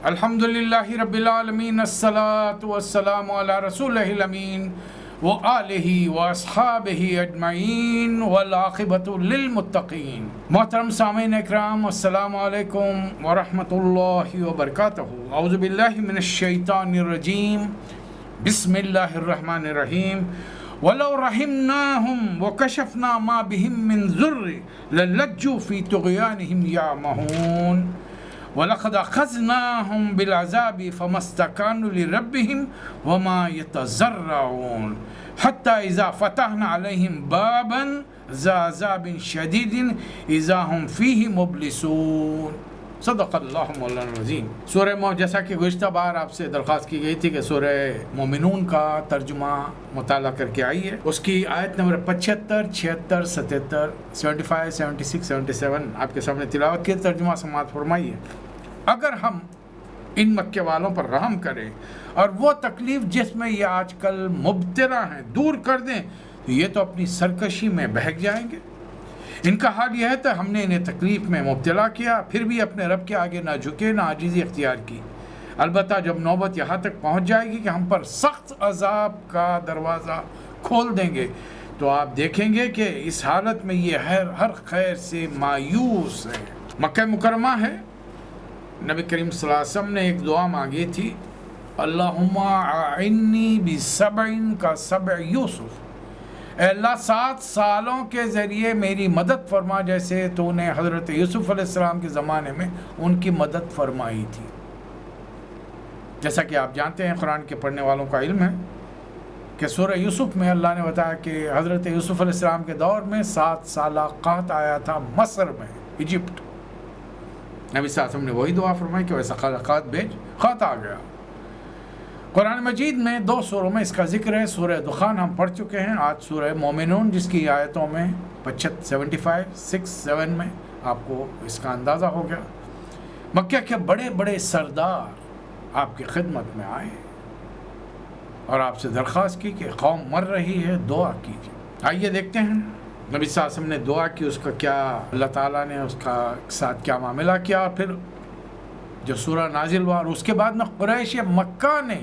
الحمدللہ رب العالمین، الصلاۃ والسلام علی رسولہ الامین وآلہ واصحابہ اجمعین والعاقبۃ للمتقین۔ محترم سامعین اکرام، السلام علیکم ورحمۃ اللہ وبرکاتہ۔ اعوذ باللہ من الشیطان الرجیم، بسم اللہ الرحمن الرحیم۔ وَلَوْ رَحِمْنَاهُمْ وَكَشَفْنَا مَا بِهِمْ مِنْ ضُرٍّ لَلَّجُّوا فِي طُغْيَانِهِمْ يَعْمَهُونَ وَلَقَدْ أَخَذْنَاهُمْ بِالْعَذَابِ فَمَا اسْتَكَانُوا لِرَبِّهِمْ وَمَا يَتَضَرَّعُونَ حَتَّى إِذَا فَتَحْنَا عَلَيْهِمْ بَابًا ذَا عَذَابٍ شَدِيدٍ إِذَا هُمْ فِيهِ مُبْلِسُونَ۔ صدق اللہ مولانا العظیم۔ سورہ جیسا کہ گزشتہ بار آپ سے درخواست کی گئی تھی کہ سورہ مومنون کا ترجمہ مطالعہ کر کے آئیے، اس کی آیت نمبر 75، 76، 77، 75، 76، 77 آپ کے سامنے تلاوت کی، ترجمہ سماعت فرمائیے۔ اگر ہم ان مکے والوں پر رحم کریں اور وہ تکلیف جس میں یہ آج کل مبتلا ہیں دور کر دیں تو یہ تو اپنی سرکشی میں بہک جائیں گے۔ ان کا حال یہ ہے تو ہم نے انہیں تکلیف میں مبتلا کیا، پھر بھی اپنے رب کے آگے نہ جھکے، نہ عاجزی اختیار کی۔ البتہ جب نوبت یہاں تک پہنچ جائے گی کہ ہم پر سخت عذاب کا دروازہ کھول دیں گے تو آپ دیکھیں گے کہ اس حالت میں یہ ہر خیر سے مایوس ہے۔ مکہ مکرمہ ہے، نبی کریم صلی اللہ علیہ وسلم نے ایک دعا مانگی تھی، اللہم اعنی بسبع کا سبع یوسف، اے اللہ 7 سالوں کے ذریعے میری مدد فرما جیسے تو نے حضرت یوسف علیہ السلام کے زمانے میں ان کی مدد فرمائی تھی۔ جیسا کہ آپ جانتے ہیں، قرآن کے پڑھنے والوں کا علم ہے کہ سورہ یوسف میں اللہ نے بتایا کہ حضرت یوسف علیہ السلام کے دور میں 7 سالہ قحط آیا تھا مصر میں، ایجپٹ۔ نبی صلی اللہ علیہ وسلم نے وہی دعا فرمائی کہ ویسا قحط بھیج، قحط آ گیا۔ قرآن مجید میں 2 سوروں میں اس کا ذکر ہے۔ سورہ دخان ہم پڑھ چکے ہیں، آج سورہ مومنون جس کی آیتوں میں 75، 6، 7 میں آپ کو اس کا اندازہ ہو گیا۔ مکہ کے بڑے بڑے سردار آپ کی خدمت میں آئے اور آپ سے درخواست کی کہ قوم مر رہی ہے، دعا کیجیے۔ آئیے دیکھتے ہیں نبی صلی اللہ علیہ وسلم نے دعا کی، اس کا کیا اللہ تعالیٰ نے اس کا ساتھ کیا معاملہ کیا، اور پھر جو سورہ نازل ہوا اور اس کے بعد میں قریش مکہ نے،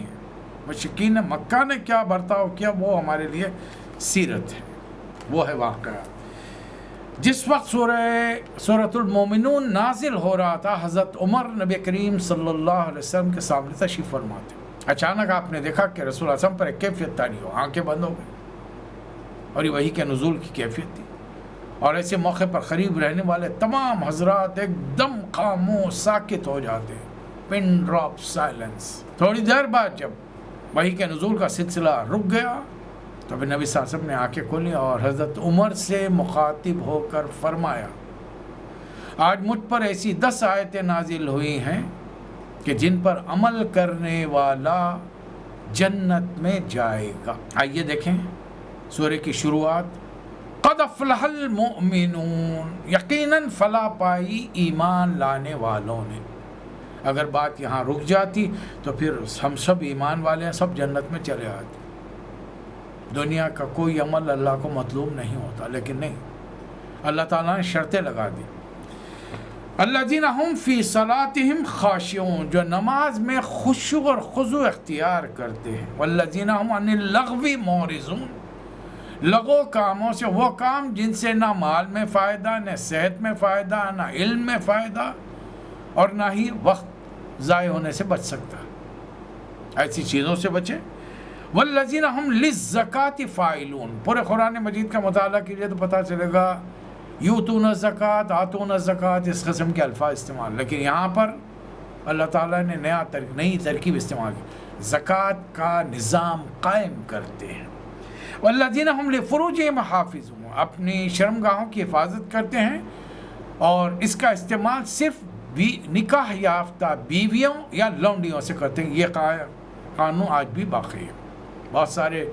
مشرکین مکہ نے کیا برتاؤ کیا، وہ ہمارے لیے سیرت ہے، وہ ہے واقعہ۔ جس وقت سورۃ المومنون نازل ہو رہا تھا، حضرت عمر نبی کریم صلی اللہ علیہ وسلم کے سامنے تشریف فرما تھے۔ اچانک آپ نے دیکھا کہ رسول اللہ صلی اللہ علیہ وسلم پر ایک کیفیت طاری ہو، آنکھیں بند ہو گئی، اور یہ وحی کے نزول کی کیفیت تھی۔ اور ایسے موقع پر قریب رہنے والے تمام حضرات ایک دم خاموش ساکت ہو جاتے، پن ڈراپ سائلنس۔ تھوڑی دیر بعد جب وحی کے نزول کا سلسلہ رک گیا تو پھر نبی صلی اللہ علیہ وسلم نے آنکھیں کھولی اور حضرت عمر سے مخاطب ہو کر فرمایا، آج مجھ پر ایسی 10 آیتیں نازل ہوئی ہیں کہ جن پر عمل کرنے والا جنت میں جائے گا۔ آئیے دیکھیں سورہ کی شروعات، قد افلح المؤمنون، یقیناً فلاح پائی ایمان لانے والوں نے۔ اگر بات یہاں رک جاتی تو پھر ہم سب ایمان والے ہیں، سب جنت میں چلے آتے۔ دنیا کا کوئی عمل اللہ کو مطلوب نہیں ہوتا، لیکن نہیں، اللہ تعالیٰ نے شرطیں لگا دی۔ الذین هم فی صلاتهم خاشعون، جو نماز میں خشوع اور خضوع اختیار کرتے ہیں۔ والذین هم عن اللغو معرضون، لغو کاموں سے، وہ کام جن سے نہ مال میں فائدہ، نہ صحت میں فائدہ، نہ علم میں فائدہ، اور نہ ہی وقت ضائع ہونے سے بچ سکتا، ایسی چیزوں سے بچیں۔ والذین هم للزکاة فاعلون، پورے قرآن مجید کا مطالعہ کیجئے تو پتہ چلے گا یؤتون الزکاة، آتون الزکاة، اس قسم کے الفاظ استعمال، لیکن یہاں پر اللہ تعالیٰ نے نئی ترکیب استعمال کی، زکوٰۃ کا نظام قائم کرتے ہیں۔ والذین هم لفروجہم حافظون، اپنی شرمگاہوں کی حفاظت کرتے ہیں، اور اس کا استعمال صرف نکاح یافتہ بیویوں یا لونڈیوں سے کرتے ہیں۔ یہ قانون آج بھی باقی ہے۔ بہت سارے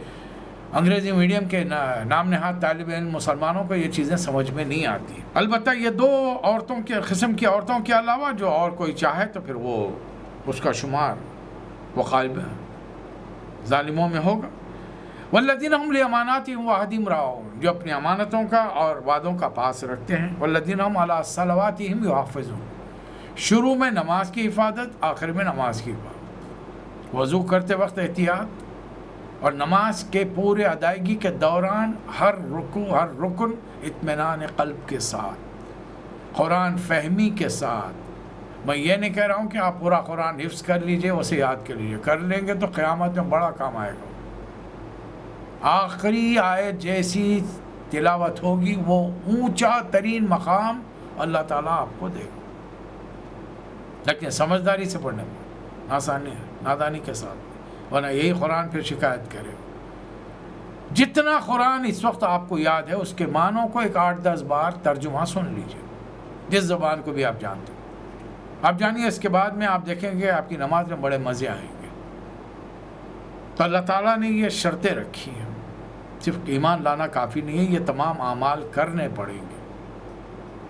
انگریزی میڈیم کے نام نہاد طالب علم مسلمانوں کو یہ چیزیں سمجھ میں نہیں آتی۔ البتہ یہ 2 عورتوں کے قسم کی عورتوں کے علاوہ جو اور کوئی چاہے تو پھر وہ اس کا شمار وہ غالب ظالموں میں ہوگا۔ والذین هم لاماناتہم وعہدہم راعون، جو اپنی امانتوں کا اور وعدوں کا پاس رکھتے ہیں۔ والذین هم علی صلواتہم یحافظون، شروع میں نماز کی حفاظت، آخر میں نماز کی حفاظت، وضو کرتے وقت احتیاط، اور نماز کے پورے ادائیگی کے دوران ہر رکن اطمینان قلب کے ساتھ، قرآن فہمی کے ساتھ۔ میں یہ نہیں کہہ رہا ہوں کہ آپ پورا قرآن حفظ کر لیجئے، اسے یاد کر لیجئے، کر لیں گے تو قیامت میں بڑا کام آئے گا۔ آخری آیت جیسی تلاوت ہوگی وہ اونچا ترین مقام اللہ تعالیٰ آپ کو دے گا، لیکن سمجھداری سے پڑھنے میں، نادانی کے ساتھ، ورنہ یہی قرآن پھر شکایت کرے۔ جتنا قرآن اس وقت آپ کو یاد ہے اس کے معنوں کو ایک 8-10 بار ترجمہ سن لیجئے، جس زبان کو بھی آپ جانتے ہیں۔ آپ جانیے اس کے بعد میں آپ دیکھیں گے آپ کی نماز میں بڑے مزے آئیں گے۔ تو اللہ تعالیٰ نے یہ شرطیں رکھی ہیں، صرف ایمان لانا کافی نہیں ہے، یہ تمام اعمال کرنے پڑیں گے،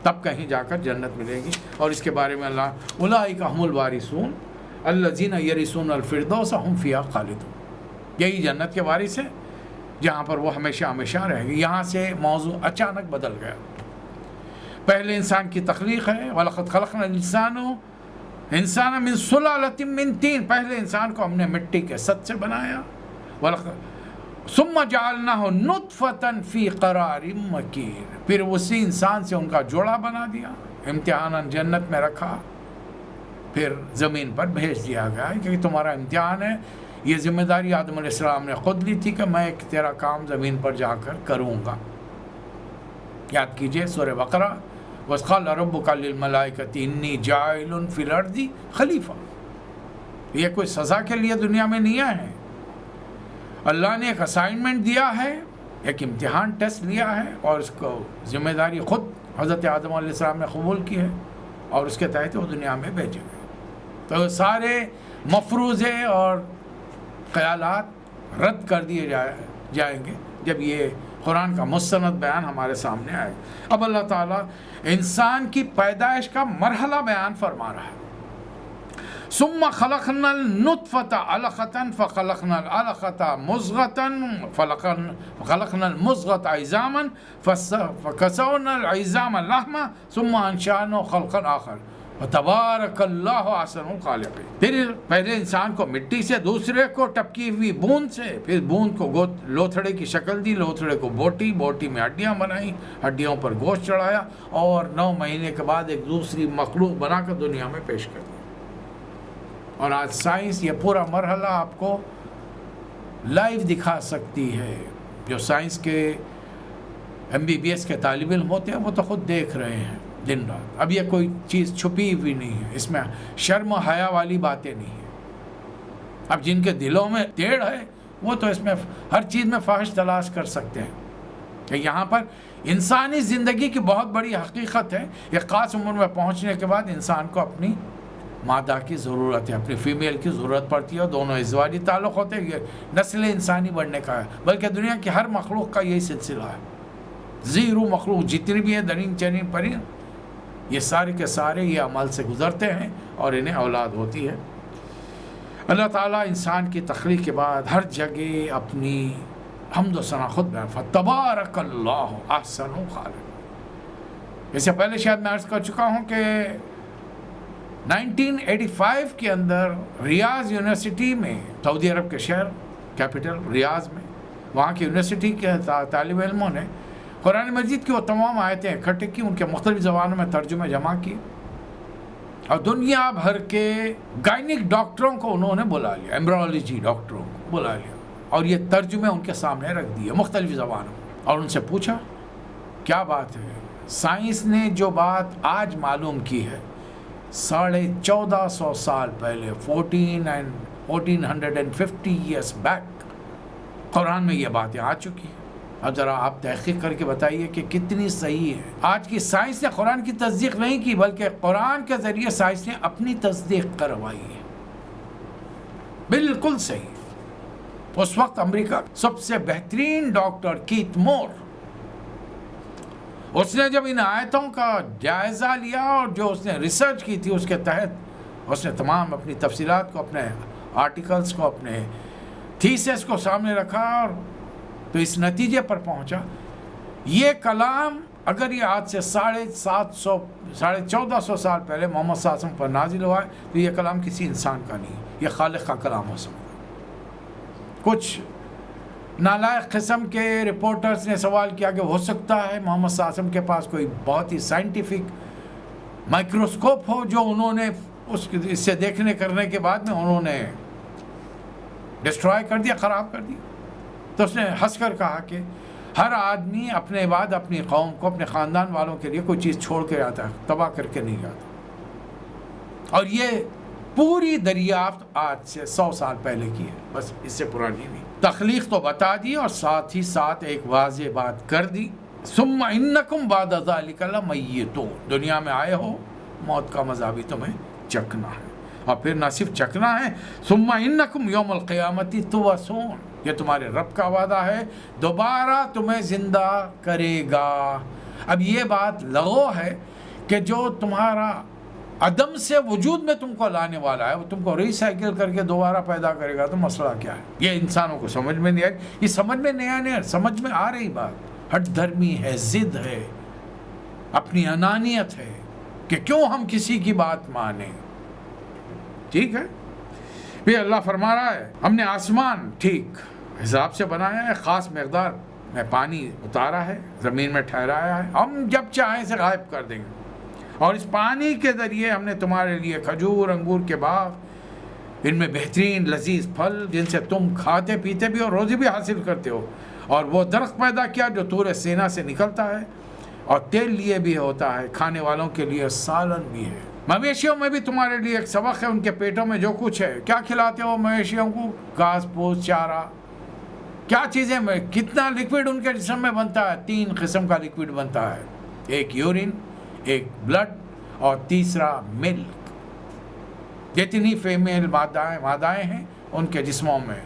تب کہیں جا کر جنت ملے گی۔ اور اس کے بارے میں اللہ اولئک هم الوارثون الذین یرثون الفردوس هم فیہا خالدون، یہی جنت کے وارث ہیں جہاں پر وہ ہمیشہ ہمیشہ رہیں گے۔ یہاں سے موضوع اچانک بدل گیا۔ پہلے انسان کی تخلیق ہے، وَلَقَدْ خَلَقْنَا الْإِنسَانَ انسان من سلالۃ من طین، پہلے انسان کو ہم نے مٹی کے سط سے بنایا، ثم جعلناہ نطفۃ فی قرار مکین، پھر اسی انسان سے ان کا جوڑا بنا دیا، امتحاناً جنت میں رکھا، پھر زمین پر بھیج دیا گیا کہ تمہارا امتحان ہے۔ یہ ذمہ داری آدم علیہ السلام نے خود لی تھی کہ میں ایک تیرا کام زمین پر جا کر کروں گا۔ یاد کیجئے سورہ بقرہ، وَإِذْ قَالَ رَبُّكَ لِلْمَلَائِكَةِ إِنِّي جَاعِلٌ فِي الْأَرْضِ خلیفہ، یہ کوئی سزا کے لیے دنیا میں نہیں آئے ہیں، اللہ نے ایک اسائنمنٹ دیا ہے، ایک امتحان ٹیسٹ لیا ہے، اور اس کو ذمہ داری خود حضرت آدم علیہ السلام نے قبول کی ہے، اور اس کے تحت وہ دنیا میں بھیجے گئے۔ تو سارے مفروضے اور خیالات رد کر دیے جائیں گے جب یہ قرآن کا مستند بیان ہمارے سامنے آئے۔ اب اللہ تعالیٰ انسان کی پیدائش کا مرحلہ بیان فرما رہا ہے۔ ثم خلقنا النطفة علقة فخلقنا العلقة مضغة فخلقنا المضغة عظاما فكسونا العظام لحما ثم انشأناه خلقا آخر وتبارک اللہ احسن الخالقین۔ پھر پہلے انسان کو مٹی سے، دوسرے کو ٹپکی ہوئی بوند سے، پھر بوند کو لوتھڑے کی شکل دی، لوتھڑے کو بوٹی میں ہڈیاں بنائیں، ہڈیوں پر گوشت چڑھایا، اور 9 مہینے کے بعد ایک دوسری مخلوق بنا کر دنیا میں پیش کر دی۔ اور آج سائنس یہ پورا مرحلہ آپ کو لائیو دکھا سکتی ہے۔ جو سائنس کے MBBS کے طالب علم ہوتے ہیں وہ تو خود دیکھ رہے ہیں دن رات۔ اب یہ کوئی چیز چھپی ہوئی نہیں ہے، اس میں شرم و حیا والی باتیں نہیں ہیں۔ اب جن کے دلوں میں ٹیڑھ ہے وہ تو اس میں ہر چیز میں فحش تلاش کر سکتے ہیں کہ یہاں پر انسانی زندگی کی بہت بڑی حقیقت ہے۔ ایک خاص عمر میں پہنچنے کے بعد انسان کو اپنی مادہ کی ضرورت ہے، اپنی فیمیل کی ضرورت پڑتی ہے، اور دونوں ازدواجی تعلق ہوتے ہیں۔ یہ نسل انسانی بڑھنے کا ہے، بلکہ دنیا کی ہر مخلوق کا یہی سلسلہ ہے۔ زیرو مخلوق جتنی بھی ہیں، درین چرین پرین، یہ سارے کے سارے یہ عمل سے گزرتے ہیں اور انہیں اولاد ہوتی ہے۔ اللہ تعالیٰ انسان کی تخلیق کے بعد ہر جگہ اپنی حمد و ثنا خود بیان فرماتا ہے، تبارک اللہ احسن الخالقین۔ اس سے پہلے شاید میں عرض کر چکا ہوں کہ 1985 کے اندر ریاض یونیورسٹی میں، سعودی عرب کے شہر کیپٹل ریاض میں، وہاں کی یونیورسٹی کے طالب علموں نے قرآن مجید کی وہ تمام آیتیں اکٹھے کی، ان کے مختلف زبانوں میں ترجمے جمع کیے، اور دنیا بھر کے گائنک ڈاکٹروں کو انہوں نے بلا لیا، ایمبرولوجی ڈاکٹروں کو بلا لیا، اور یہ ترجمے ان کے سامنے رکھ دیے مختلف زبانوں، اور ان سے پوچھا کیا بات ہے؟ سائنس نے جو بات آج معلوم کی ہے 1450 سال پہلے، 1450 years بیک قرآن میں یہ باتیں آ چکی ہیں۔ اب ذرا آپ تحقیق کر کے بتائیے کہ کتنی صحیح ہے۔ آج کی سائنس نے قرآن کی تصدیق نہیں کی، بلکہ قرآن کے ذریعے سائنس نے اپنی تصدیق کروائی ہے۔ بالکل صحیح۔ اس وقت امریکہ سب سے بہترین ڈاکٹر کیت مور، اس نے جب ان آیتوں کا جائزہ لیا اور جو اس نے ریسرچ کی تھی اس کے تحت اس نے تمام اپنی تفصیلات کو، اپنے آرٹیکلز کو، اپنے تھیسس کو سامنے رکھا، اور تو اس نتیجے پر پہنچا یہ کلام اگر یہ آج سے 1450 سال پہلے محمد صلی اللہ علیہ وسلم پر نازل ہوا ہے تو یہ کلام کسی انسان کا نہیں، یہ خالق کا کلام ہو سکتا ہے۔ کچھ نالائق قسم کے رپورٹرز نے سوال کیا کہ ہو سکتا ہے محمد صلی اللہ علیہ وسلم کے پاس کوئی بہت ہی سائنٹیفک مائکروسکوپ ہو جو انہوں نے اس سے دیکھنے کرنے کے بعد میں انہوں نے ڈسٹرائے کر دیا، خراب کر دیا۔ تو اس نے ہنس کر کہا کہ ہر آدمی اپنے بعد اپنی قوم کو، اپنے خاندان والوں کے لیے کوئی چیز چھوڑ کے آتا ہے، تباہ کر کے نہیں جاتا۔ اور یہ پوری دریافت آج سے 100 سال پہلے کی ہے، بس اس سے پرانی نہیں۔ تخلیق تو بتا دی اور ساتھ ہی ساتھ ایک واضح بات کر دی، ثم انکم بعد ذلک لمیتون، دنیا میں آئے ہو، موت کا مزہ بھی تمہیں چکھنا ہے، اور پھر نہ صرف چکھنا ہے، ثم انکم یوم القیامت تبعثون، یہ تمہارے رب کا وعدہ ہے دوبارہ تمہیں زندہ کرے گا۔ اب یہ بات لغو ہے کہ جو تمہارا عدم سے وجود میں تم کو لانے والا ہے وہ تم کو ری سائیکل کر کے دوبارہ پیدا کرے گا، تو مسئلہ کیا ہے؟ یہ انسانوں کو سمجھ میں نہیں آئی، یہ سمجھ میں نہیں آنے، سمجھ میں آ رہی بات ہٹ دھرمی ہے، ضد ہے، اپنی انانیت ہے کہ کیوں ہم کسی کی بات مانیں۔ ٹھیک ہے، پھر اللہ فرما رہا ہے ہم نے آسمان ٹھیک حساب سے بنایا ہے، خاص مقدار میں پانی اتارا ہے، زمین میں ٹھہرایا ہے، ہم جب چاہیں سے غائب کر دیں گے، اور اس پانی کے ذریعے ہم نے تمہارے لیے کھجور انگور کے باغ، ان میں بہترین لذیذ پھل جن سے تم کھاتے پیتے بھی اور روزی بھی حاصل کرتے ہو، اور وہ درخت پیدا کیا جو طور سینا سے نکلتا ہے اور تیل لیے بھی ہوتا ہے، کھانے والوں کے لیے سالن بھی ہے۔ مویشیوں میں بھی تمہارے لیے ایک سبق ہے، ان کے پیٹوں میں جو کچھ ہے، کیا کھلاتے ہو مویشیوں کو؟ گھاس پھوس، چارہ، کیا چیزیں میں، کتنا لکوڈ ان کے جسم میں بنتا ہے؟ 3 قسم کا لکوڈ بنتا ہے، ایک یورین، ایک بلڈ، اور تیسرا ملک۔ جتنی فیمیل مادائیں ہیں ان کے جسموں میں،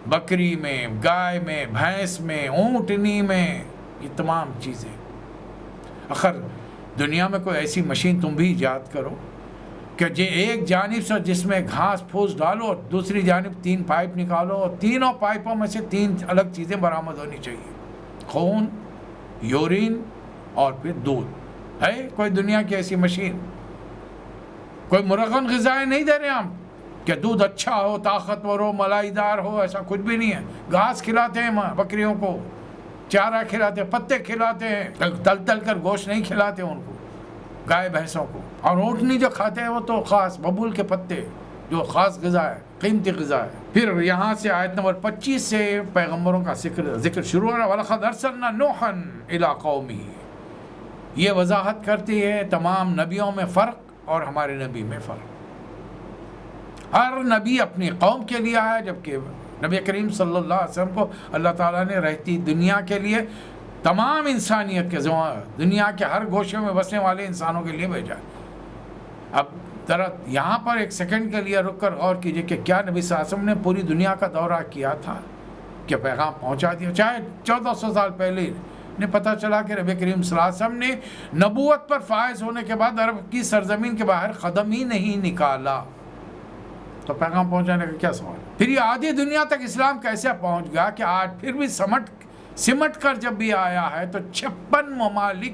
بکری میں، گائے میں، بھینس میں، اونٹنی میں، یہ تمام چیزیں۔ آخر دنیا میں کوئی ایسی مشین تم بھی ایجاد کرو کہ ایک جانب سے جس میں گھاس پھوس ڈالو اور دوسری جانب 3 پائپ نکالو، اور تینوں پائپوں میں سے 3 الگ چیزیں برآمد ہونی چاہیے، خون، یورین اور پھر دودھ۔ ہے کوئی دنیا کی ایسی مشین؟ کوئی مرغن غذائیں نہیں دے رہے ہم کہ دودھ اچھا ہو، طاقتور ہو، ملائی دار ہو، ایسا کچھ بھی نہیں ہے۔ گھاس کھلاتے ہیں بکریوں کو، چارہ کھلاتے ہیں، پتے کھلاتے ہیں، تل کر گوشت نہیں کھلاتے ان کو، گائے بھینسوں کو۔ اور اونٹنی جو کھاتے ہیں وہ تو خاص ببول کے پتے، جو خاص غذا ہے، قیمتی غذا ہے۔ پھر یہاں سے آیت نمبر 25 سے پیغمبروں کا ذکر شروع ہو رہا ہے، وَلَقَدْ أَرْسَلْنَا نُوحًا إِلَىٰ قَوْمِهِ، یہ وضاحت کرتی ہے تمام نبیوں میں فرق اور ہمارے نبی میں فرق۔ ہر نبی اپنی قوم کے لیے آیا، جبکہ نبی کریم صلی اللہ علیہ وسلم کو اللہ تعالیٰ نے رہتی دنیا کے لیے، تمام انسانیت کے دنیا کے ہر گوشے میں بسنے والے انسانوں کے لیے بھیجا۔ اب ذرا یہاں پر ایک سیکنڈ کے لیے رک کر غور کیجئے کہ کیا نبی صلی اللہ علیہ وسلم نے پوری دنیا کا دورہ کیا تھا کہ پیغام پہنچا دیا؟ چاہے 1400 سال پہلے نے پتہ چلا کہ نبی کریم صلی اللہ علیہ وسلم نے نبوت پر فائز ہونے کے بعد عرب کی سرزمین کے باہر قدم ہی نہیں نکالا، تو پیغام پہنچانے کا کیا سوال؟ پھر یہ آدھی دنیا تک اسلام کیسے پہنچ گیا کہ آج پھر بھی سمٹ کر جب بھی آیا ہے تو 56 ممالک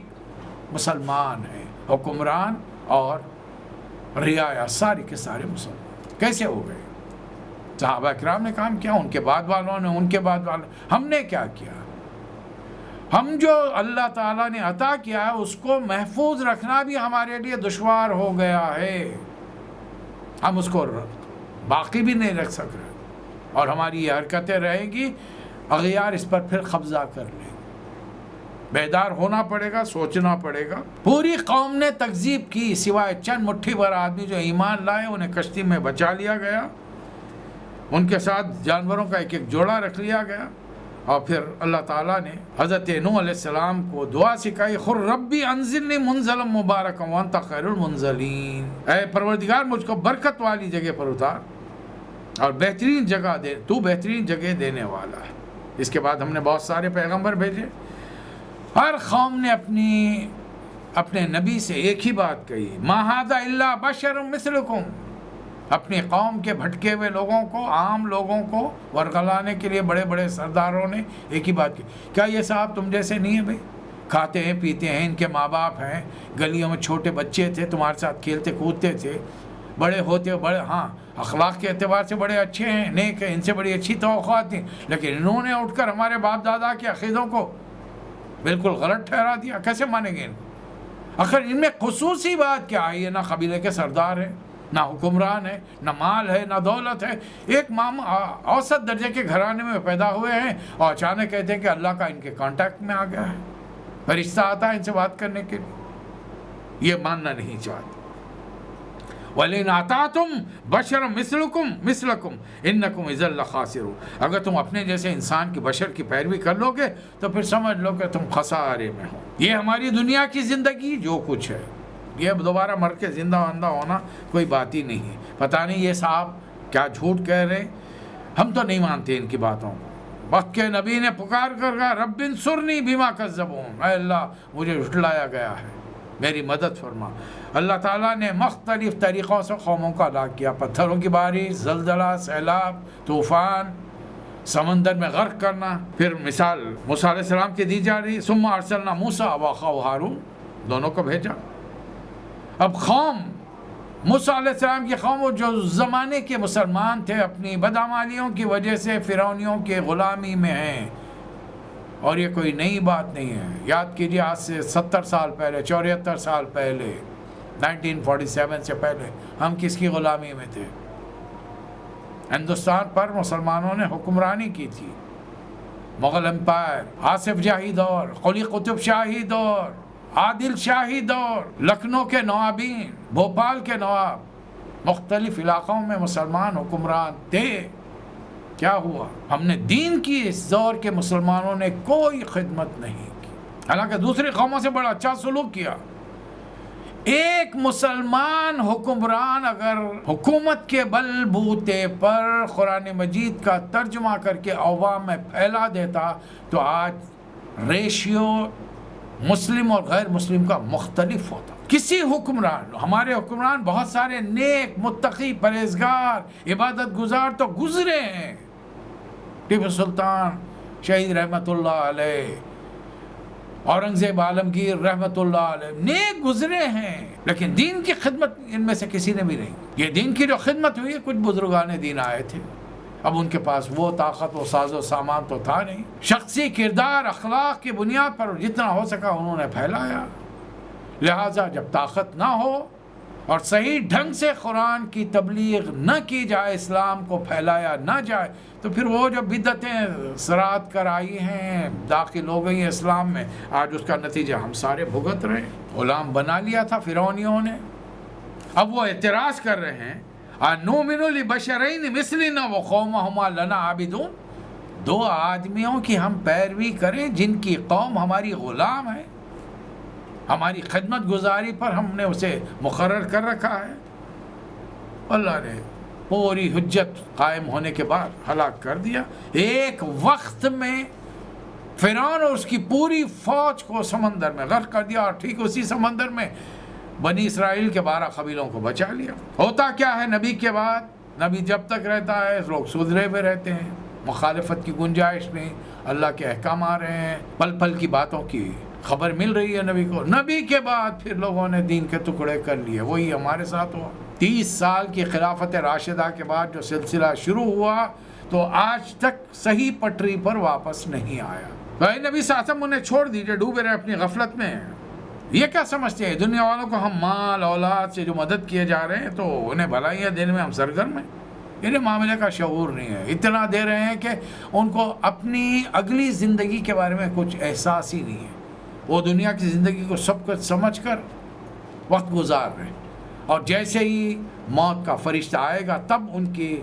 مسلمان ہیں، حکمران اور رعایا سارے کے سارے مسلمان۔ کیسے ہو گئے؟ صحابہ کرام نے کام کیا، ان کے بعد والوں نے، ان کے بعد والوں، ہم نے کیا کیا؟ ہم جو اللہ تعالیٰ نے عطا کیا ہے اس کو محفوظ رکھنا بھی ہمارے لیے دشوار ہو گیا ہے، ہم اس کو باقی بھی نہیں رکھ سک رہے، اور ہماری یہ حرکتیں رہیں گی، اغیار اس پر پھر قبضہ کر لیں۔ بیدار ہونا پڑے گا، سوچنا پڑے گا۔ پوری قوم نے تکذیب کی سوائے چند مٹھی بھر آدمی جو ایمان لائے، انہیں کشتی میں بچا لیا گیا، ان کے ساتھ جانوروں کا ایک ایک جوڑا رکھ لیا گیا، اور پھر اللہ تعالیٰ نے حضرت نوح علیہ السلام کو دعا سکھائی، قُل رَبِّ أَنزِلْنِی مُنزَلًا مُبَارَكًا وَأَنتَ خَيْرُ الْمُنزَلِينَ، اے پروردگار مجھ کو برکت والی جگہ پر اتار اور بہترین جگہ دے، تو بہترین جگہ دینے والا ہے۔ اس کے بعد ہم نے بہت سارے پیغمبر بھیجے، ہر قوم نے اپنے نبی سے ایک ہی بات کہی، مَا هَٰذَا إِلَّا بَشَرٌ مِثْلُكُمْ، اپنی قوم کے بھٹکے ہوئے لوگوں کو، عام لوگوں کو ورگلانے کے لیے بڑے بڑے سرداروں نے ایک ہی بات کی، کیا یہ صاحب تم جیسے نہیں ہے بھائی؟ کھاتے ہیں پیتے ہیں، ان کے ماں باپ ہیں، گلیوں میں چھوٹے بچے تھے تمہارے ساتھ کھیلتے کودتے تھے، بڑے ہوتے بڑے، ہاں اخلاق کے اعتبار سے بڑے اچھے ہیں، نیک ہیں، ان سے بڑی اچھی توقعات تھیں، لیکن انہوں نے اٹھ کر ہمارے باپ دادا کے عقیدوں کو بالکل غلط ٹھہرا دیا، کیسے مانیں گے ان کو؟ آخر ان میں خصوصی بات کیا ہے؟ یہ نہ قبیلے کے سردار ہے، نہ حکمران ہے، نہ مال ہے، نہ دولت ہے، ایک اوسط درجے کے گھرانے میں پیدا ہوئے ہیں، اور اچانک کہتے ہیں کہ اللہ کا ان کے کانٹیکٹ میں آ گیا ہے، فرشتہ آتا ہے ان سے بات کرنے کے لیے، یہ ماننا نہیں چاہتے۔ وَلِنْ آتَاتُمْ بَشَرًا مِثْلَكُمْ إِنَّكُمْ إِذًا لَخَاسِرُونَ، اگر تم اپنے جیسے انسان کی بشر کی پیروی کر لو گے تو پھر سمجھ لو کہ تم خسارے میں ہو۔ یہ ہماری دنیا کی زندگی جو کچھ ہے، یہ دوبارہ مر کے زندہ وندہ ہونا کوئی بات ہی نہیں ہے۔ پتہ نہیں یہ صاحب کیا جھوٹ کہہ رہے، ہم تو نہیں مانتے ان کی باتوں کو۔ وقت کے نبی نے پکار کر کہا رب انصرنی بما کذبون، اے اللہ مجھے جھٹلایا گیا ہے، میری مدد فرما۔ اللہ تعالیٰ نے مختلف طریقوں سے قوموں کا ہلاک کیا، پتھروں کی بارش، زلزلہ، سیلاب، طوفان، سمندر میں غرق کرنا۔ پھر مثال موسیٰ علیہ السلام کی دی جا رہی، ثم ارسلنا موسیٰ واخاہ ہارون، دونوں کو بھیجا۔ اب قوم موسیٰ علیہ السلام کی قوم، جو زمانے کے مسلمان تھے، اپنی بدعمالیوں کی وجہ سے فرعونیوں کے غلامی میں ہیں، اور یہ کوئی نئی بات نہیں ہے۔ یاد کیجیے آج سے 70 سال پہلے، 74 سال پہلے، 1947 سے پہلے ہم کس کی غلامی میں تھے؟ ہندوستان پر مسلمانوں نے حکمرانی کی تھی، مغل امپائر، آصف جاہی دور، قلی قطب شاہی دور، عادل شاہی دور، لکھنؤ کے نوابین، بھوپال کے نواب، مختلف علاقوں میں مسلمان حکمران تھے۔ کیا ہوا؟ ہم نے دین کی اس دور کے مسلمانوں نے کوئی خدمت نہیں کی، حالانکہ دوسری قوموں سے بڑا اچھا سلوک کیا۔ ایک مسلمان حکمران اگر حکومت کے بل بوتے پر قرآن مجید کا ترجمہ کر کے عوام میں پھیلا دیتا تو آج ریشیو مسلم اور غیر مسلم کا مختلف ہوتا۔ کسی حکمران، ہمارے حکمران بہت سارے نیک، متقی، پرہیزگار، عبادت گزار تو گزرے ہیں، ٹیپو سلطان شہید رحمت اللہ علیہ، اورنگزیب عالمگیر رحمت اللہ علیہ، نیک گزرے ہیں، لیکن دین کی خدمت ان میں سے کسی نے بھی نہیں۔ یہ دین کی جو خدمت ہوئی ہے، کچھ بزرگان دین آئے تھے، اب ان کے پاس وہ طاقت، وہ ساز و سامان تو تھا نہیں، شخصی کردار، اخلاق کی بنیاد پر جتنا ہو سکا انہوں نے پھیلایا۔ لہٰذا جب طاقت نہ ہو اور صحیح ڈھنگ سے قرآن کی تبلیغ نہ کی جائے، اسلام کو پھیلایا نہ جائے، تو پھر وہ جو بدعتیں سرات کر آئی ہیں، داخل ہو گئی ہیں اسلام میں، آج اس کا نتیجہ ہم سارے بھگت رہے ہیں۔ غلام بنا لیا تھا فرعونیوں نے، اب وہ اعتراض کر رہے ہیں اَنُؤْمِنُ لِبَشَرَيْنِ مِثْلِنَا وَقَوْمُهُمَا لَنَا عَابِدُونَ، دو آدمیوں کی ہم پیروی کریں جن کی قوم ہماری غلام ہے، ہماری خدمت گزاری پر ہم نے اسے مقرر کر رکھا ہے۔ اللہ نے پوری حجت قائم ہونے کے بعد ہلاک کر دیا۔ ایک وقت میں فرعون اور اس کی پوری فوج کو سمندر میں غرق کر دیا، اور ٹھیک اسی سمندر میں بنی اسرائیل کے 12 قبیلوں کو بچا لیا۔ ہوتا کیا ہے نبی کے بعد؟ نبی جب تک رہتا ہے لوگ سدھرے ہوئے رہتے ہیں، مخالفت کی گنجائش نہیں، اللہ کے احکام آ رہے ہیں، پل پل کی باتوں کی خبر مل رہی ہے نبی کو۔ نبی کے بعد پھر لوگوں نے دین کے ٹکڑے کر لیے، وہی ہمارے ساتھ ہوا۔ 30 سال کی خلافت راشدہ کے بعد جو سلسلہ شروع ہوا تو آج تک صحیح پٹری پر واپس نہیں آیا۔ بھائی نبی صلی اللہ علیہ وسلم انہیں چھوڑ دیجئے، ڈوبے رہے اپنی غفلت میں۔ یہ کیا سمجھتے ہیں دنیا والوں کو ہم مال اولاد سے جو مدد کیے جا رہے ہیں تو انہیں بھلائیاں دینے میں ہم سرگرم ہیں؟ انہیں معاملے کا شعور نہیں ہے، اتنا دے رہے ہیں کہ ان کو اپنی اگلی زندگی کے بارے میں کچھ احساس ہی نہیں ہے۔ وہ دنیا کی زندگی کو سب کچھ سمجھ کر وقت گزار رہے ہیں، اور جیسے ہی موت کا فرشتہ آئے گا تب ان کی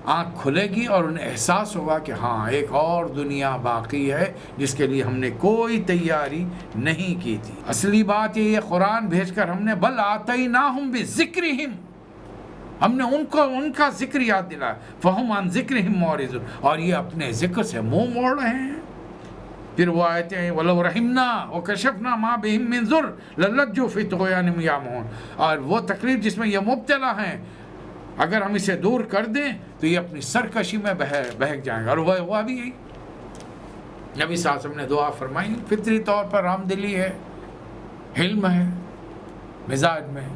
آنکھ کھلے گی اور انہیں احساس ہوگا کہ ہاں ایک اور دنیا باقی ہے جس کے لیے ہم نے کوئی تیاری نہیں کی تھی۔ اصلی بات یہ قرآن بھیج کر ہم نے بل آتیناہم بذکرہم، ہم نے ان کا ذکر یاد دلایا، فہم عن ذکرہم معرضون، اور یہ اپنے ذکر سے منہ موڑ رہے ہیں۔ پھر وہ آیتیں ہیں وَلَوْ رَحِمْنَا وَكَشَفْنَا مَا بِهِم مِّن ضُرٍّ لَلَّجُّوا فِي طُغْيَانِهِمْ يَعْمَهُونَ، اور وہ تکلیف جس میں یہ مبتلا ہیں اگر ہم اسے دور کر دیں تو یہ اپنی سرکشی میں بہک جائیں گے، اور وہ بھی یہی نبی صلی اللہ علیہ وسلم نے دعا فرمائی. فطری طور پر رحمدلی ہے، حلم ہے مزاج میں،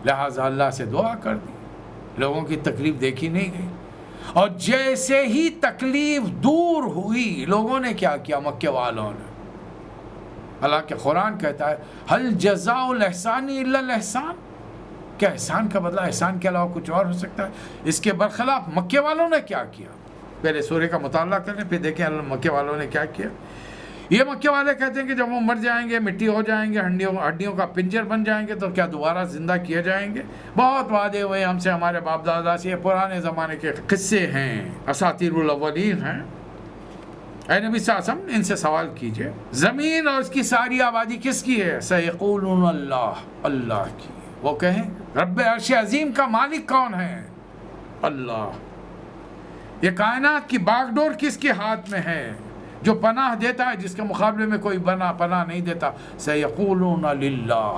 لہٰذا اللہ سے دعا کر دی. لوگوں کی تکلیف دیکھی نہیں گئی، اور جیسے ہی تکلیف دور ہوئی لوگوں نے کیا کیا؟ مکے والوں نے. اللہ کے قرآن کہتا ہے هل جزاء الاحسان الا الاحسان، کیا احسان کا بدلہ احسان کے علاوہ کچھ اور ہو سکتا ہے؟ اس کے برخلاف مکے والوں نے کیا کیا؟ پہلے سورہ کا مطالعہ کریں پھر دیکھیں مکے والوں نے کیا کیا. یہ مکے والے کہتے ہیں کہ جب وہ مر جائیں گے، مٹی ہو جائیں گے، ہڈیوں کا پنجر بن جائیں گے، تو کیا دوبارہ زندہ کیے جائیں گے؟ بہت وعدے ہوئے ہم سے، ہمارے باپ دادا سے، یہ پرانے زمانے کے قصے ہیں، اساطیر الاولین ہیں. اے نبی صلی اللہ علیہ وسلم ان سے سوال کیجئے زمین اور اس کی ساری آبادی کس کی ہے؟ سیقولون اللہ، اللہ کی. وہ کہیں رب عرش عظیم کا مالک کون ہے؟ اللہ. یہ کائنات کی باغ ڈور کس کے ہاتھ میں ہے جو پناہ دیتا ہے جس کے مقابلے میں کوئی پناہ نہیں دیتا؟ سیقولون للہ،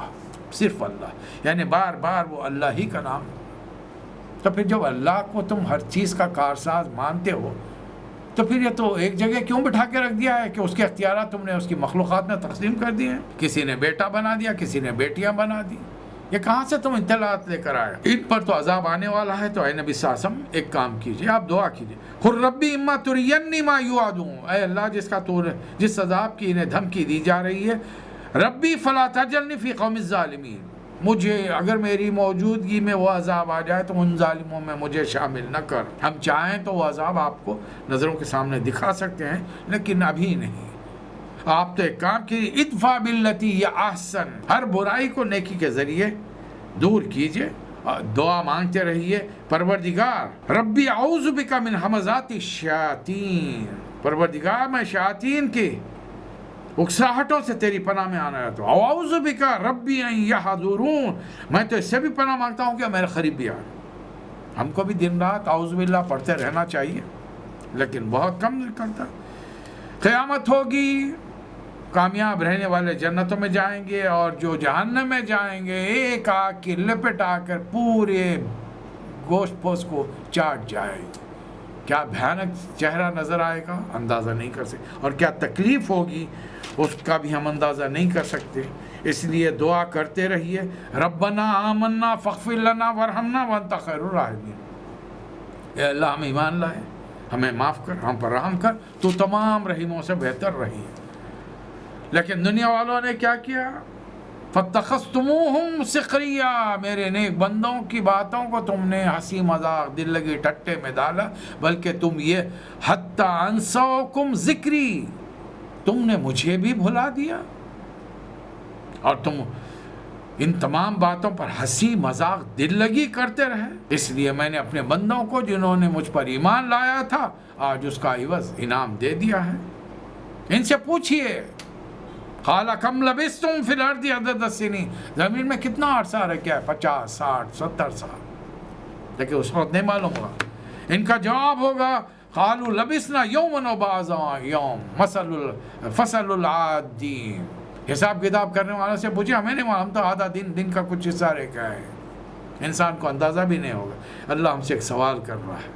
صرف اللہ. یعنی بار بار وہ اللہ ہی کا نام. تو پھر جب اللہ کو تم ہر چیز کا کارساز مانتے ہو تو پھر یہ تو ایک جگہ کیوں بٹھا کے رکھ دیا ہے کہ اس کے اختیارات تم نے اس کی مخلوقات میں تقسیم کر دیے ہیں؟ کسی نے بیٹا بنا دیا، کسی نے بیٹیاں بنا دی. یہ کہاں سے تم اطلاعات لے کر آئے؟ ان پر تو عذاب آنے والا ہے. تو اے نبی صلی اللہ علیہ وسلم ایک کام کیجئے، آپ دعا کیجئے، قل ربی اما ترینی ما یوعدون، اے اللہ جس عذاب کی انہیں دھمکی دی جا رہی ہے، ربی فلا تجلنی فی قوم الظالمین، مجھے اگر میری موجودگی میں وہ عذاب آ جائے تو ان ظالموں میں مجھے شامل نہ کر. ہم چاہیں تو وہ عذاب آپ کو نظروں کے سامنے دکھا سکتے ہیں لیکن ابھی نہیں. آپ تو ایک کام کی، ادفع باللتی ہی احسن، ہر برائی کو نیکی کے ذریعے دور کیجئے. دعا مانگتے رہیے، پروردگار ربی اعوذ بک من ہمزات الشیاطین، پروردگار میں شیاطین کی اکساہٹوں سے تیری پناہ میں آنا رہتا ہوں. اعوذ بک ربی ان یحضرون، میں تو اس سے بھی پناہ مانگتا ہوں کہ میرے قریب بھی آئے. ہم کو بھی دن رات اعوذ باللہ پڑھتے رہنا چاہیے لیکن بہت کم نکلتا. قیامت ہوگی، کامیاب رہنے والے جنتوں میں جائیں گے اور جو جہنم میں جائیں گے ایک آگ کی لپٹ آ کر پورے گوشت پوست کو چاٹ جائے گی. کیا بھیانک چہرہ نظر آئے گا، اندازہ نہیں کر سکتے. اور کیا تکلیف ہوگی اس کا بھی ہم اندازہ نہیں کر سکتے. اس لیے دعا کرتے رہیے، ربنا آمنا فاغفر لنا وارحمنا وانت خیر الراحمین. اے اللہ ہم ایمان لائے، ہمیں معاف کر، ہم پر رحم کر، تو تمام رحیموں سے بہتر رہی. لیکن دنیا والوں نے کیا کیا؟ فَاتَّخَذْتُمُوهُمْ سِخْرِيًّا، میرے نیک بندوں کی باتوں کو تم نے ہنسی مذاق دل لگی ٹٹے میں ڈالا، بلکہ تم یہ حَتَّى أَنسَوْكُمْ ذِكْرِي، تم نے مجھے بھی بھلا دیا. اور تم ان تمام باتوں پر ہنسی مذاق دل لگی کرتے رہے. اس لیے میں نے اپنے بندوں کو جنہوں نے مجھ پر ایمان لایا تھا آج اس کا عوض انعام دے دیا ہے. ان سے پوچھئے، قَالَ كَمْ لَبِثْتُمْ فِي الْأَرْضِ عَدَدَ السِّنِينَ، زمین میں کتنا عرصہ رکھا ہے؟ 50 60 70 سال. لیکن اس وقت نہیں معلوم ہوگا. ان کا جواب ہوگا قَالُوا لَبِثْنَا يَوْمًا وَبَعْضَ يَوْمٍ فَصَلُ الْعَادِّينَ، حساب کتاب کرنے والوں سے پوچھے، ہمیں نہیں معلوم، تو آدھا دن کا کچھ حصہ رہ گیا ہے. انسان کو اندازہ بھی نہیں ہوگا. اللہ ہم سے ایک سوال کر رہا ہے،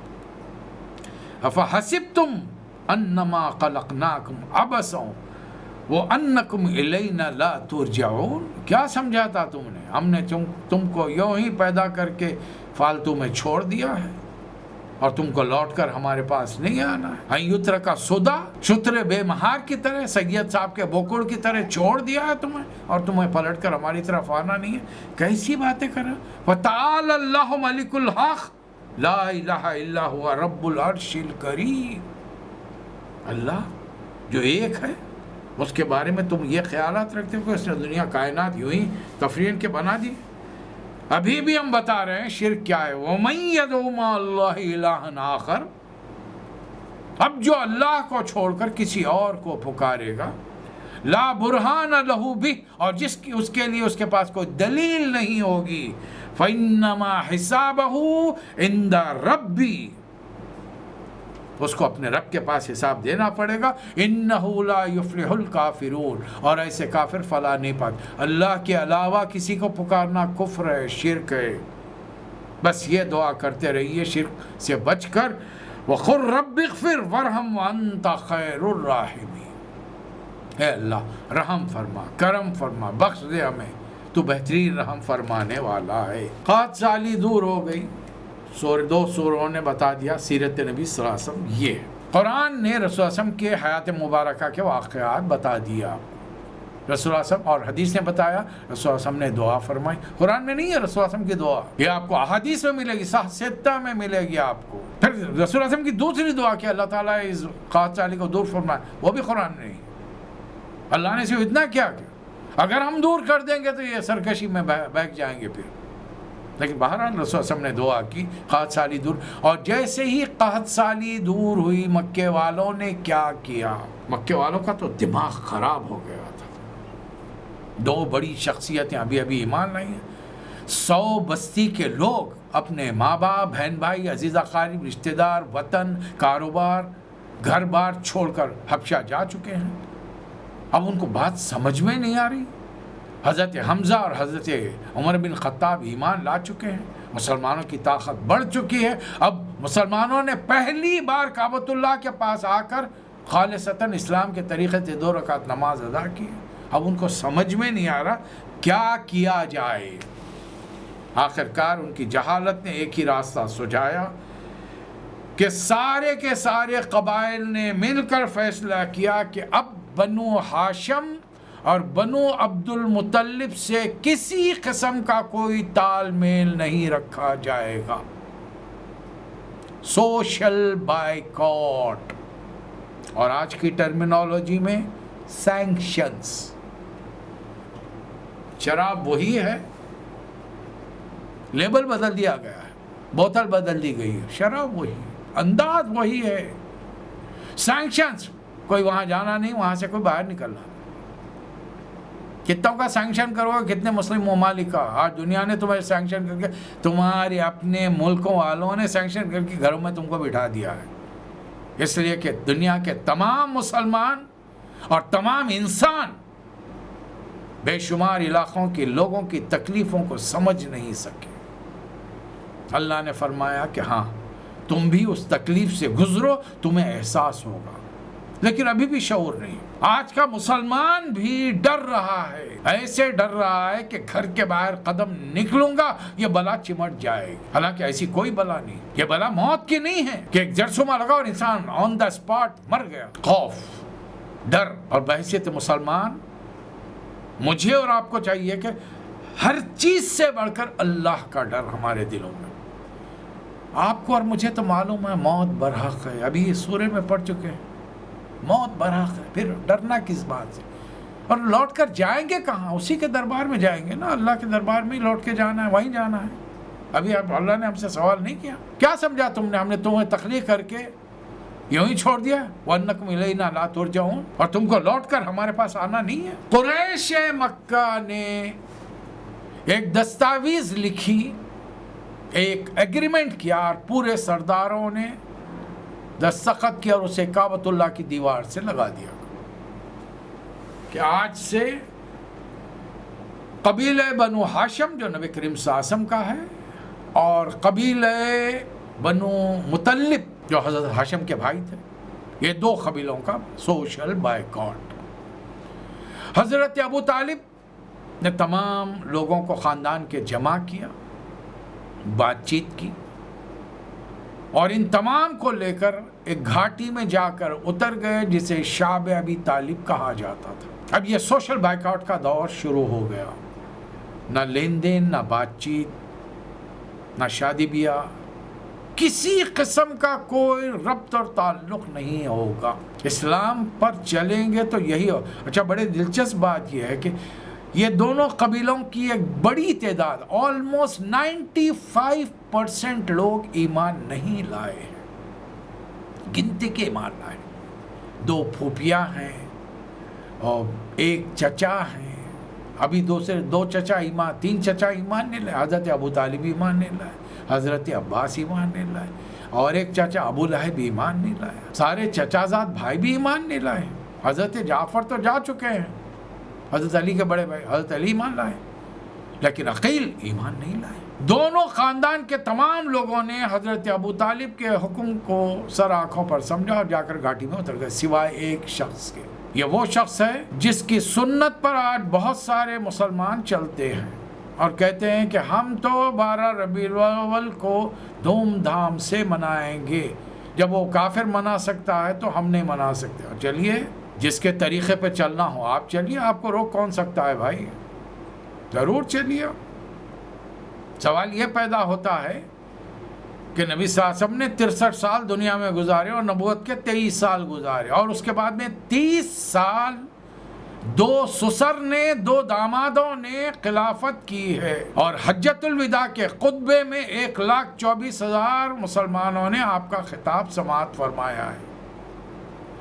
أَفَحَسِبْتُمْ أَنَّمَا خَلَقْنَاكُمْ عَبَثًا وَأَنَّكُمْ إِلَيْنَا لَا تُرْجَعُونَ، کیا سمجھا تھا تم نے؟ ہم نے تم کو یوں ہی پیدا کر کے فالتو میں چھوڑ دیا ہے اور تم کو لوٹ کر ہمارے پاس نہیں آنا ہے. أَن يُتْرَكَ سُدًى، شتر بے مہار کی طرح، سید صاحب کے بوکڑ کی طرح چھوڑ دیا ہے تمہیں اور تمہیں پلٹ کر ہماری طرف آنا نہیں ہے. کیسی باتیں کر رہے؟ وَتَعَالَى اللَّهُ مَلِكُ الْحَقِّ لَا إِلَٰهَ إِلَّا هُوَ رَبُّ الْعَرْشِ الْكَرِيمِ. اللہ جو ایک ہے اس کے بارے میں تم یہ خیالات رکھتے ہو کہ اس نے دنیا کائنات یوں ہی تفریح کے بنا دی؟ ابھی بھی ہم بتا رہے ہیں شرک کیا ہے. وَمَن يَدْعُ مَعَ اللَّهِ إِلَٰهًا آخَرَ، اب جو اللہ کو چھوڑ کر کسی اور کو پکارے گا، لا برہان لہ بہ، اور اس کے لیے اس کے پاس کوئی دلیل نہیں ہوگی، فَإِنَّمَا حِسَابَهُ عِندَ رَبِّي، اس کو اپنے رب کے پاس حساب دینا پڑے گا. اِنَّهُ لَا يُفْلِحُ الْكَافِرُونَ، اور ایسے کافر فلاح نہیں پاتے. اللہ کے علاوہ کسی کو پکارنا کفر ہے، شرک ہے. بس یہ دعا کرتے رہیے شرک سے بچ کر. وَقُلْ رَبِّ اغْفِرْ وَارْحَمْ وَأَنْتَ خَيْرُ الرَّاحِمِينَ. اے اللہ رحم فرما، کرم فرما، بخش دے ہمیں، تو بہترین رحم فرمانے والا ہے۔ 7 سالی دور ہو گئی، 2 سوروں نے بتا دیا سیرت نبی صلی اللہ علیہ وسلم یہ ہے۔ قرآن نے رسول اللہ علیہ وسلم کے حیات مبارکہ کے واقعات بتا دیا، رسول اللہ علیہ وسلم، اور حدیث نے بتایا، رسول اللہ علیہ وسلم نے دعا فرمائی۔ قرآن میں نہیں ہے رسول اللہ علیہ وسلم کی دعا، یہ آپ کو احادیث میں ملے گی، صحیح 6 میں ملے گی آپ کو۔ پھر رسول اللہ علیہ وسلم کی دوسری دعا کہ اللہ تعالیٰ اس قحط سالی کو دور فرمائے، وہ بھی قرآن میں نہیں۔ اللہ نے صرف اتنا کیا کہ اگر ہم دور کر دیں گے تو یہ سرکشی میں بیٹھ جائیں گے پھر، لیکن بہرحال رسول اللہ علیہ وسلم نے دعا کی قحط سالی دور، اور جیسے ہی قحط سالی دور ہوئی مکے والوں نے کیا کیا؟ مکے والوں کا تو دماغ خراب ہو گیا تھا۔ 2 بڑی شخصیتیں ابھی ایمان لائی ہیں۔ 100 بستی کے لوگ اپنے ماں باپ، بہن بھائی، عزیز اقارب، رشتہ دار، وطن، کاروبار، گھر بار چھوڑ کر حبشہ جا چکے ہیں۔ اب ان کو بات سمجھ میں نہیں آ رہی۔ حضرت حمزہ اور حضرت عمر بن خطاب ایمان لا چکے ہیں، مسلمانوں کی طاقت بڑھ چکی ہے۔ اب مسلمانوں نے پہلی بار کعبۃ اللہ کے پاس آ کر خالصتاً اسلام کے طریقے سے 2 رکعت نماز ادا کی ہے۔ اب ان کو سمجھ میں نہیں آ رہا کیا کیا جائے۔ آخرکار ان کی جہالت نے ایک ہی راستہ سجایا کہ سارے کے سارے قبائل نے مل کر فیصلہ کیا کہ اب بنو ہاشم اور بنو عبد المطلب سے کسی قسم کا کوئی تال میل نہیں رکھا جائے گا۔ سوشل بائیکاٹ، اور آج کی ٹرمینالوجی میں سینکشنز۔ شراب وہی ہے، لیبل بدل دیا گیا ہے، بوتل بدل دی گئی ہے، شراب وہی ہے، انداز وہی ہے۔ سینکشنز، کوئی وہاں جانا نہیں، وہاں سے کوئی باہر نکلنا۔ کتنوں کا سینکشن کرو گے؟ کتنے مسلم ممالک کا؟ آج دنیا نے تمہیں سینکشن کر کے، تمہارے اپنے ملکوں والوں نے سینکشن کر کے گھروں میں تم کو بٹھا دیا ہے، اس لیے کہ دنیا کے تمام مسلمان اور تمام انسان بے شمار علاقوں کے لوگوں کی تکلیفوں کو سمجھ نہیں سکے۔ اللہ نے فرمایا کہ ہاں تم بھی اس تکلیف سے گزرو، تمہیں احساس ہوگا، لیکن ابھی بھی شعور نہیں۔ آج کا مسلمان بھی ڈر رہا ہے، ایسے ڈر رہا ہے کہ گھر کے باہر قدم نکلوں گا یہ بلا چمٹ جائے گی۔ حالانکہ ایسی کوئی بلا نہیں، یہ بلا موت کی نہیں ہے کہ ایک جرثومہ لگا اور انسان آن دا اسپاٹ مر گیا۔ خوف، ڈر، اور بحیثیت مسلمان مجھے اور آپ کو چاہیے کہ ہر چیز سے بڑھ کر اللہ کا ڈر ہمارے دلوں میں۔ آپ کو اور مجھے تو معلوم ہے موت برحق ہے، ابھی اس سورے میں پڑھ چکے ہیں، موت برحق ہے، پھر ڈرنا کس بات سے؟ اور لوٹ کر جائیں گے کہاں؟ اسی کے دربار میں جائیں گے نا، اللہ کے دربار میں ہی لوٹ کے جانا ہے، وہیں جانا ہے۔ ابھی اللہ نے ہم سے سوال نہیں کیا، کیا سمجھا تم نے؟ ہم نے تمہیں تخلیق کر کے یوں ہی چھوڑ دیا، وَأَنَّكُمْ إِلَيْنَا لَا تُرْجَعُونَ، اور تم کو لوٹ کر ہمارے پاس آنا نہیں ہے۔ قریش مکہ نے ایک دستاویز لکھی، ایک ایگریمنٹ کیا، اور پورے سرداروں نے دستخط کیا اور اسے کعبۃ اللہ کی دیوار سے لگا دیا کہ آج سے قبیلہ بنو ہاشم جو نبی کریم صلی اللہ علیہ وسلم کا ہے، اور قبیلہ بنو مطلب جو حضرت ہاشم کے بھائی تھے، یہ 2 قبیلوں کا سوشل بائیکاٹ۔ حضرت ابو طالب نے تمام لوگوں کو خاندان کے جمع کیا، بات چیت کی، اور ان تمام کو لے کر ایک گھاٹی میں جا کر اتر گئے جسے شعب ابی طالب کہا جاتا تھا۔ اب یہ سوشل بائیکاٹ کا دور شروع ہو گیا، نہ لین دین، نہ بات چیت، نہ شادی بیاہ، کسی قسم کا کوئی ربط اور تعلق نہیں ہوگا۔ اسلام پر چلیں گے تو یہی ہو۔ اچھا، بڑے دلچسپ بات یہ ہے کہ یہ دونوں قبیلوں کی ایک بڑی تعداد، آلموسٹ 95% لوگ ایمان نہیں لائے ہیں، گنتی کے ایمان لائے۔ 2 پھوپھیاں ہیں اور 1 چچا ہیں، ابھی 2 چچا ایمان، 3 چچا ایمان نہیں لائے۔ حضرت ابو طالب ایمان نہیں لائے، حضرت عباس ایمان نہیں لائے، اور 1 چچا ابو لہب بھی ایمان نہیں لائے، سارے چچا زاد بھائی بھی ایمان نہیں لائے۔ حضرت جعفر تو جا چکے ہیں، حضرت علی کے بڑے بھائی حضرت علی ایمان لائے، لیکن عقیل ایمان نہیں لائے۔ دونوں خاندان کے تمام لوگوں نے حضرت ابو طالب کے حکم کو سر آنکھوں پر سمجھا اور جا کر گھاٹی میں اتر گئے، سوائے 1 شخص کے۔ یہ وہ شخص ہے جس کی سنت پر آج بہت سارے مسلمان چلتے ہیں اور کہتے ہیں کہ ہم تو 12 ربیع الاول کو دھوم دھام سے منائیں گے، جب وہ کافر منا سکتا ہے تو ہم نہیں منا سکتے۔ اور چلیے، جس کے طریقے پہ چلنا ہو آپ چلیے، آپ کو روک کون سکتا ہے بھائی؟ ضرور چلیے۔ سوال یہ پیدا ہوتا ہے کہ نبی صلی اللہ علیہ وسلم نے 63 سال دنیا میں گزارے اور نبوت کے 23 سال گزارے، اور اس کے بعد میں 30 سال 2 سسر نے 2 دامادوں نے خلافت کی ہے، اور حجۃ الوداع کے خطبے میں 1,24,000 مسلمانوں نے آپ کا خطاب سماعت فرمایا ہے،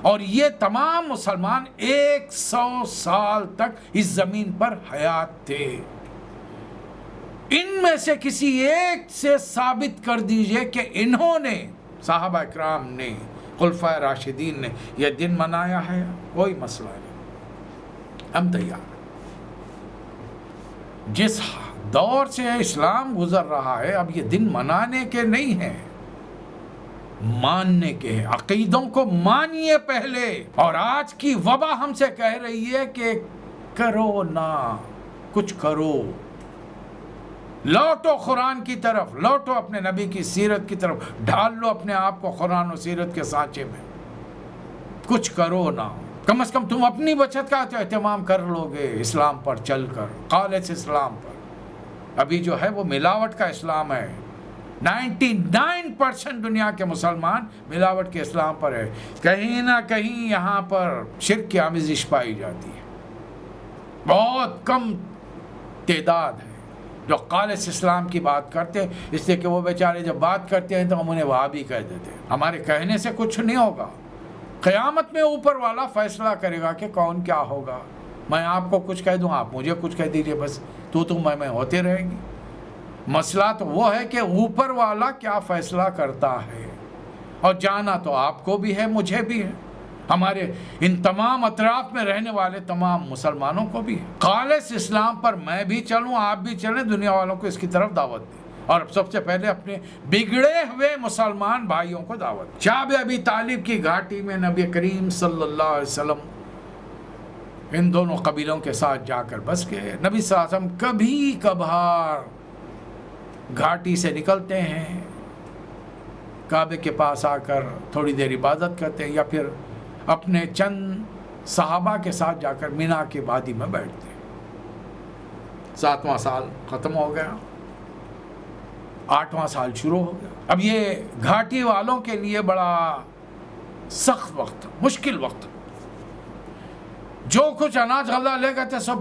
اور یہ تمام مسلمان 100 سال تک اس زمین پر حیات تھے۔ ان میں سے کسی ایک سے ثابت کر دیجئے کہ انہوں نے، صحابہ اکرام نے، خلفائے راشدین نے یہ دن منایا ہے۔ کوئی مسئلہ نہیں، ہم تیار ہیں۔ جس دور سے اسلام گزر رہا ہے اب یہ دن منانے کے نہیں ہیں، ماننے کے ہیں۔ عقیدوں کو مانیے پہلے، اور آج کی وبا ہم سے کہہ رہی ہے کہ کرو نہ، کچھ کرو، لوٹو قرآن کی طرف، لوٹو اپنے نبی کی سیرت کی طرف، ڈھال لو اپنے آپ کو قرآن و سیرت کے سانچے میں، کچھ کرو نہ۔ کم از کم تم اپنی بچت کا تو اہتمام کر لو گے اسلام پر چل کر، خالص اسلام پر۔ ابھی جو ہے وہ ملاوٹ کا اسلام ہے، 99% دنیا کے مسلمان ملاوٹ کے اسلام پر ہے، کہیں نہ کہیں یہاں پر شرک کی آمیزش پائی جاتی ہے۔ بہت کم تعداد ہے جو خالص اسلام کی بات کرتے، اس لیے کہ وہ بیچارے جب بات کرتے ہیں تو ہم انہیں وہابی کہہ دیتے ہیں۔ ہمارے کہنے سے کچھ نہیں ہوگا، قیامت میں اوپر والا فیصلہ کرے گا کہ کون کیا ہوگا۔ میں آپ کو کچھ کہہ دوں، آپ مجھے کچھ کہہ دیجئے، بس تو میں ہوتے رہیں گی۔ مسئلہ تو وہ ہے کہ اوپر والا کیا فیصلہ کرتا ہے، اور جانا تو آپ کو بھی ہے، مجھے بھی ہے، ہمارے ان تمام اطراف میں رہنے والے تمام مسلمانوں کو بھی ہے۔ خالص اسلام پر میں بھی چلوں، آپ بھی چلیں، دنیا والوں کو اس کی طرف دعوت دیں، اور سب سے پہلے اپنے بگڑے ہوئے مسلمان بھائیوں کو دعوت دیں۔ شعب ابی طالب کی گھاٹی میں نبی کریم صلی اللہ علیہ وسلم ان دونوں قبیلوں کے ساتھ جا کر بس گئے۔ نبی صلی اللہ علیہ وسلم کبھی کبھار گھاٹی سے نکلتے ہیں، کعبے کے پاس آ کر تھوڑی دیر عبادت کرتے ہیں، یا پھر اپنے چند صحابہ کے ساتھ جا کر مینا کی وادی میں بیٹھتے ہیں۔ 7واں سال ختم ہو گیا، 8واں سال شروع ہو گیا۔ اب یہ گھاٹی والوں کے لیے بڑا سخت وقت، مشکل وقت، جو کچھ اناج غلہ لے گئے تھے سب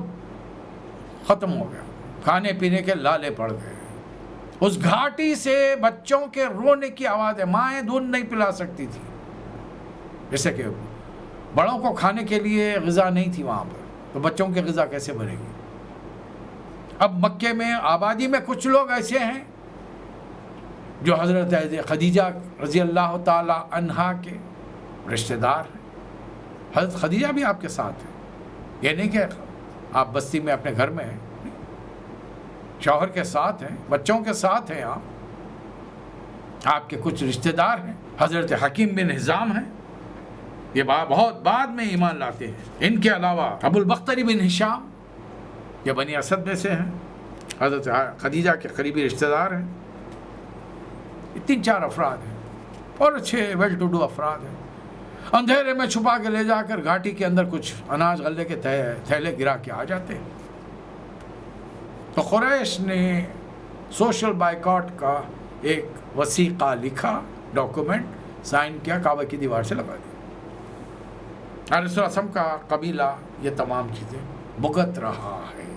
ختم ہو گیا، کھانے پینے کے لالے پڑ گئے۔ اس گھاٹی سے بچوں کے رونے کی آوازیں، مائیں دودھ نہیں پلا سکتی تھی، جیسے کہ بڑوں کو کھانے کے لیے غذا نہیں تھی وہاں پر، تو بچوں کی غذا کیسے بنے گی؟ اب مکے میں آبادی میں کچھ لوگ ایسے ہیں جو حضرت خدیجہ رضی اللہ تعالی عنہا کے رشتہ دار ہیں۔ حضرت خدیجہ بھی آپ کے ساتھ ہیں، یہ نہیں کہ آپ بستی میں اپنے گھر میں ہیں، شوہر کے ساتھ ہیں، بچوں کے ساتھ ہیں، آپ کے کچھ رشتہ دار ہیں، حضرت حکیم بن حزام ہیں، یہ بہت بعد میں ایمان لاتے ہیں۔ ان کے علاوہ ابو البختری بن ہشام، یہ بنی اسد میں سے ہیں، حضرت خدیجہ کے قریبی رشتہ دار ہیں۔ 3-4 افراد ہیں اور اچھے ویل ٹو ڈو افراد ہیں۔ اندھیرے میں چھپا کے لے جا کر گھاٹی کے اندر کچھ اناج غلے کے تھیلے گرا کے آ جاتے ہیں۔ تو قریش نے سوشل بائیکاٹ کا ایک وثیقہ لکھا، ڈاکومنٹ سائن کیا، کعبہ کی دیوار سے لگا دیا۔ رسول اللہ کا قبیلہ یہ تمام چیزیں بھگت رہا ہے۔